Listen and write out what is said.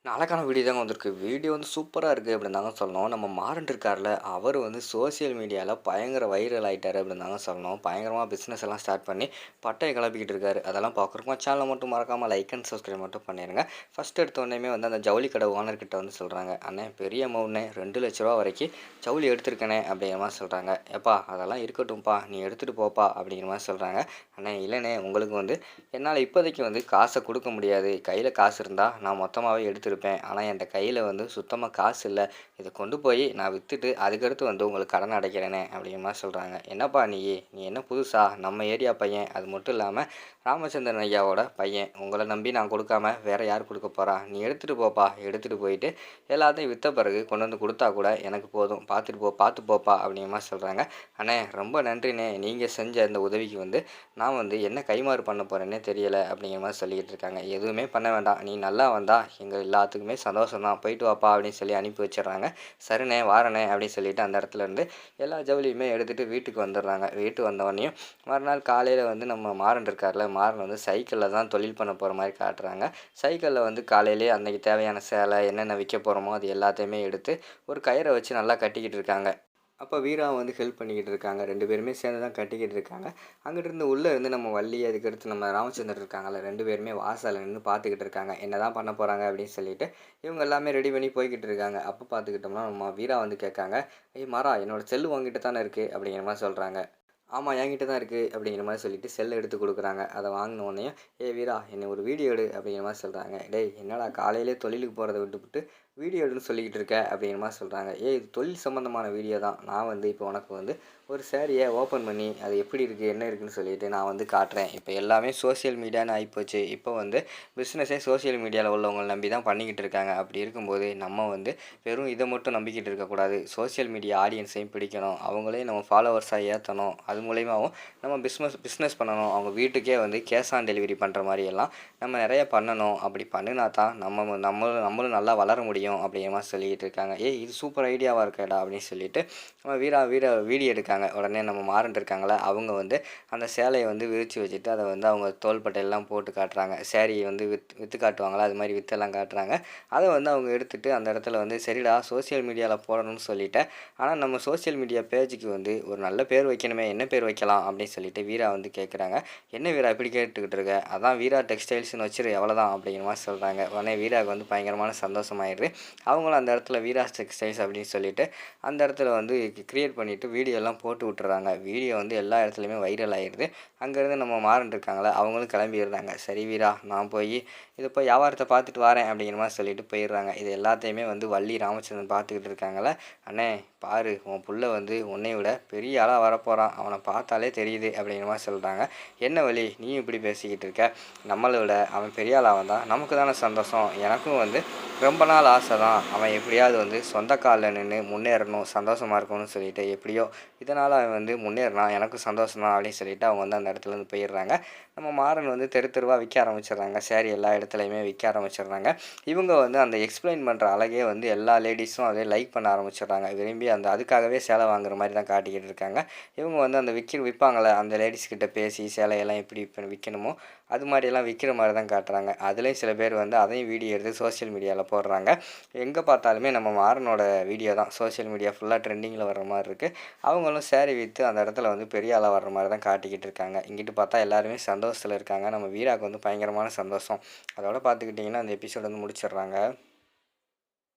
அழகான வீடியோ தாங்க வந்திருக்கு. வீடியோ வந்து சூப்பரா இருக்கு அப்படின்னு தாங்க சொல்லணும். நம்ம மாறன் இருக்கார்ல, அவரு வந்து சோசியல் மீடியால பயங்கர வைரல் ஆயிட்டாரு அப்படின்னு தாங்க சொல்லணும். பயங்கரமா பிசினஸ் எல்லாம் ஸ்டார்ட் பண்ணி பட்டைய கிளப்பிக்கிட்டு இருக்காரு. அதெல்லாம் பார்க்குறோமா சேனலை மட்டும் மறக்காம லைக் அண்ட் சப்ஸ்கிரைப் மட்டும் பண்ணிருங்க. ஃபர்ஸ்ட் எடுத்த உடனேயுமே வந்து அந்த ஜவுளி கடை ஓனர் கிட்ட வந்து சொல்றாங்க, "அண்ணே பெரிய அமௌண்ட்ண்ணே, ₹2,00,000 வரைக்கும் ஜவுளி எடுத்திருக்கேனே" அப்படிங்கிற மாதிரி சொல்றாங்க. "ஏப்பா அதெல்லாம் இருக்கட்டும்ப்பா, நீ எடுத்துட்டு போப்பா" அப்படிங்கிற மாதிரி சொல்றாங்க. "அண்ணே இல்லைண்ணே, உங்களுக்கு வந்து என்னால் இப்போதைக்கு வந்து காசை கொடுக்க முடியாது. கையில் காசு இருந்தால் நான் மொத்தமாகவே எடுத்துருப்பேன். ஆனால் என்கிட்ட கையில் வந்து சுத்தமாக காசு இல்லை. இதை கொண்டு போய் நான் விற்றுட்டு அதுக்கடுத்து வந்து உங்களுக்கு கடன் அடைக்கிறேனே" அப்படிங்கிற மாதிரி சொல்கிறாங்க. "என்னப்பா நீ என்ன புதுசா? நம்ம ஏரியா பையன், அது மட்டும் இல்லாமல் ராமச்சந்திரன் ஐயாவோட பையன். உங்களை நம்பி நான் கொடுக்காம வேறு யார் கொடுக்க போகிறா? நீ எடுத்துகிட்டு போப்பா. எடுத்துகிட்டு போயிட்டு எல்லாத்தையும் விற்ற பிறகு கொண்டு வந்து கொடுத்தா கூட எனக்கு போதும். பார்த்து போப்பா" அப்படிங்கிற மாதிரி சொல்கிறாங்க. "அண்ணே ரொம்ப நன்றிண்ணே, நீங்கள் செஞ்ச இந்த உதவிக்கு வந்து நான் வந்து என்ன கைமாறு பண்ண போகிறேன்னே தெரியலை" அப்படிங்கிற மாதிரி சொல்லிக்கிட்டு இருக்காங்க. "எதுவுமே பண்ண வேண்டாம், நீ நல்லா வந்தா எங்கள் எல்லாத்துக்குமே சந்தோஷம் தான். போயிட்டு வாப்பா" அப்படின்னு சொல்லி அனுப்பி வச்சிடுறாங்க. "சரிண்ணே வாரண்ணே" அப்படின்னு சொல்லிட்டு அந்த இடத்துல இருந்து எல்லா ஜவுளியுமே எடுத்துகிட்டு வீட்டுக்கு வந்துடுறாங்க. வீட்டுக்கு வந்தவொடனையும் மறுநாள் காலையில் வந்து நம்ம மாறன் இருக்கார்ல, மாறன் வந்து சைக்கிளில் தான் தொழில் பண்ண போகிற மாதிரி காட்டுறாங்க. சைக்கிளில் வந்து காலையிலேயே அன்றைக்கி தேவையான சேலை என்னென்ன விற்க போகிறோமோ அது எல்லாத்தையுமே எடுத்து ஒரு கயிறை வச்சு நல்லா கட்டிக்கிட்டு இருக்காங்க. அப்போ வீரா வந்து ஹெல்ப் பண்ணிக்கிட்டு இருக்காங்க. 2 பேருமே சேர்ந்து தான் கட்டிக்கிட்டு இருக்காங்க. அங்கிட்டிருந்து உள்ளே இருந்து நம்ம வள்ளி, அதுக்கடுத்து நம்ம ராமச்சந்திரன் இருக்காங்கல்ல, 2 பேருமே வாசல்ல நின்று பார்த்துக்கிட்டு இருக்காங்க. என்னதான் பண்ண போகிறாங்க அப்படின்னு சொல்லிட்டு இவங்க எல்லாமே ரெடி பண்ணி போய்க்கிட்டு இருக்காங்க. அப்போ பார்த்துக்கிட்டோம்னா நம்ம வீரா வந்து கேட்காங்க, "ஏய் மாறா, என்னோட செல்லு உன்கிட்ட தானே இருக்குது" அப்படிங்கிற மாதிரி சொல்கிறாங்க. "ஆமாம் என்கிட்ட தான் இருக்குது" அப்படிங்கிற மாதிரி சொல்லிட்டு செல்லை எடுத்து கொடுக்குறாங்க. அதை வாங்கின உடனேயும், "ஏய் வீரா, என்னை ஒரு வீடியோ எடு" அப்படிங்கிற மாதிரி சொல்கிறாங்க. "டேய் என்னடா காலையிலே தொழிலுக்கு போகிறத விட்டுப்புட்டு வீடியோ எடுன்னு சொல்லிக்கிட்டு இருக்க" அப்படிங்கிற மாதிரி சொல்கிறாங்க. "ஏய் இது தொழில் சம்மந்தமான வீடியோ தான். நான் வந்து இப்போ உனக்கு வந்து ஒரு சேரீயை ஓப்பன் பண்ணி அது எப்படி இருக்குது என்ன இருக்குதுன்னு சொல்லிட்டு நான் வந்து காட்டுறேன். இப்போ எல்லாமே சோசியல் மீடியான்னு ஆகிப்போச்சு. இப்போ வந்து பிஸ்னஸே சோசியல் மீடியாவில் உள்ளவங்களை நம்பி தான் பண்ணிக்கிட்டு இருக்காங்க. அப்படி இருக்கும்போது நம்ம வந்து வெறும் இதை மட்டும் நம்பிக்கிட்டு இருக்கக்கூடாது. சோசியல் மீடியா ஆடியன்ஸையும் பிடிக்கணும். அவங்களையும் நம்ம ஃபாலோவர்ஸாக ஏற்றணும். அது மூலியமாகவும் நம்ம பிஸ்னஸ் பண்ணணும். அவங்க வீட்டுக்கே வந்து கேஷ் ஆன் டெலிவரி பண்ணுற மாதிரியெல்லாம் நம்ம நிறைய பண்ணணும். அப்படி பண்ணினா தான் நம்மளும் நல்லா வளர முடியும்" அப்படிங்கிற மாதிரி சொல்லிக்கிட்டு இருக்காங்க. "ஏய் இது சூப்பர் ஐடியாவாக இருக்கேடா" அப்படின்னு சொல்லிட்டு நம்ம வீரா வீடியோ எடுக்காங்க. உடனே நம்ம மாறன் இருக்காங்களே, அவங்க வந்து அந்த சேலையை வந்து விரித்து வச்சுட்டு அதை வந்து அவங்க தோள்பட்டையெல்லாம் போட்டு காட்டுறாங்க. சேரீயை வந்து விற்று காட்டுவாங்களா, அது மாதிரி விற்றெல்லாம் காட்டுறாங்க. அதை வந்து அவங்க எடுத்துகிட்டு அந்த இடத்துல வந்து, "சரிடா சோசியல் மீடியாவில் போடணும்னு சொல்லிட்டேன். ஆனால் நம்ம சோசியல் மீடியா பேஜுக்கு வந்து ஒரு நல்ல பேர் வைக்கணுமே, என்ன பேர் வைக்கலாம்" அப்படின்னு சொல்லிட்டு வீரா வந்து கேட்குறாங்க. "என்ன வீரா இப்படி கேட்டுக்கிட்டு இருக்க? அதான் வீரா டெக்ஸ்டைல்ஸ்னு வச்சிரு எவ்வளோதான்" அப்படிங்கிற மாதிரி சொல்கிறாங்க. உடனே வீராவுக்கு வந்து பயங்கரமான சந்தோஷமாயிடுது. அவங்களும் அந்த இடத்துல வீரா டெக்ஸ்டைல்ஸ் அப்படின்னு சொல்லிட்டு அந்த இடத்துல வந்து கிரியேட் பண்ணிவிட்டு வீடியோலாம் போட்டு விட்டுறாங்க. வீடியோ வந்து எல்லா இடத்துலையுமே வைரல் ஆகிடுது. அங்கேருந்து நம்ம மாறன் இருக்காங்களே, அவங்களும் கிளம்பிடுறாங்க. "சரி வீரா, நான் போய் இதை போய் வியாபாரத்தை பார்த்துட்டு வரேன்" அப்படிங்கிற மாதிரி சொல்லிட்டு போயிடுறாங்க. இது எல்லாத்தையுமே வந்து வள்ளி, ராமச்சந்திரன் பார்த்துக்கிட்டு இருக்காங்களே. "அண்ணே பாரு, உன் புள்ள வந்து உன்னை விட பெரிய ஆளாக வரப்போகிறான். அவனை பார்த்தாலே தெரியுது" அப்படிங்கிற மாதிரி சொல்கிறாங்க. "என்ன வள்ளி நீயும் இப்படி பேசிக்கிட்டு இருக்க? நம்மளை விட அவன் பெரிய ஆளாக வந்தால் நமக்கு தானே சந்தோஷம். எனக்கும் வந்து ரொம்ப நாள் ஆசை தான், அவன் எப்படியாவது வந்து சொந்த காலில் நின்று முன்னேறணும், சந்தோஷமாக இருக்கணும்னு சொல்லிட்டு. எப்படியோ இதனால் அவன் வந்து முன்னேறினா எனக்கும் சந்தோஷம் தான்" அப்படின்னு சொல்லிட்டு அவங்க வந்து அந்த இடத்துலேருந்து போயிடுறாங்க. நம்ம மாறன் வந்து தெரு தெருவாக விற்க ஆரம்பிச்சிடுறாங்க. சேரீ எல்லா இடத்துலையுமே விற்க ஆரம்பிச்சிடுறாங்க. இவங்க வந்து அந்த எக்ஸ்பிளைன் பண்ணுற அழகே வந்து எல்லா லேடிஸும் அதை லைக் பண்ண ஆரம்பிச்சிடுறாங்க. விரும்பி அதுக்காகவே சேலை வாங்குற மாதிரி தான் காட்டிக்கிட்டு இருக்காங்க. இவங்க வந்து அந்த விற்பாங்களே அந்த லேடிஸ்கிட்ட பேசி சேலையெல்லாம் எப்படி இப்போ விற்கணுமோ அது மாதிரியெல்லாம் விற்கிற மாதிரி தான் காட்டுறாங்க. அதுலேயும் சில பேர் வந்து அதையும் வீடியோ எடுத்து சோசியல் மீடியாவில் போடுறாங்க. எங்கே பார்த்தாலுமே நம்ம மாறனோட வீடியோ தான் சோசியல் மீடியா ஃபுல்லாக ட்ரெண்டிங்கில் வர்ற மாதிரி இருக்குது. அவங்களும் சேரீ விற்று அந்த இடத்துல வந்து பெரிய ஆளாக வர்ற மாதிரி தான் காட்டிக்கிட்டு இருக்காங்க. இங்கிட்டு பார்த்தா எல்லாருமே சந்தோஷத்தில் இருக்காங்க. நம்ம வீராவுக்கு வந்து பயங்கரமான சந்தோஷம். அதோட பார்த்துக்கிட்டிங்கன்னா அந்த எபிசோட் வந்து முடிச்சிடுறாங்க.